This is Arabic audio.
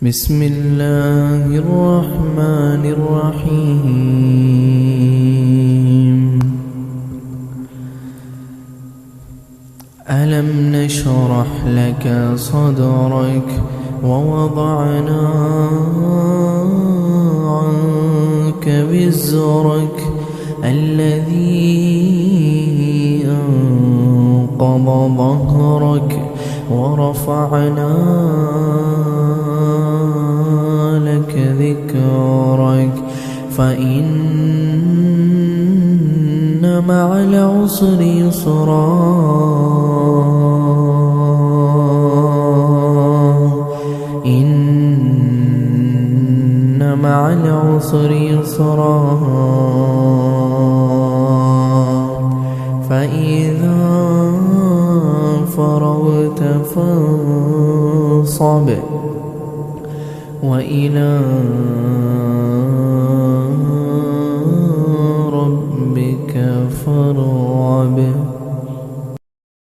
بسم الله الرحمن الرحيم. ألم نشرح لك صدرك ووضعنا عنك وزرك الذي أنقض ظهرك ورفعنا لك ذكرك فإن مع العسر يسرا إن مع العسر يسرا فإذا فرغت فانصب وإلى ربك فارغب.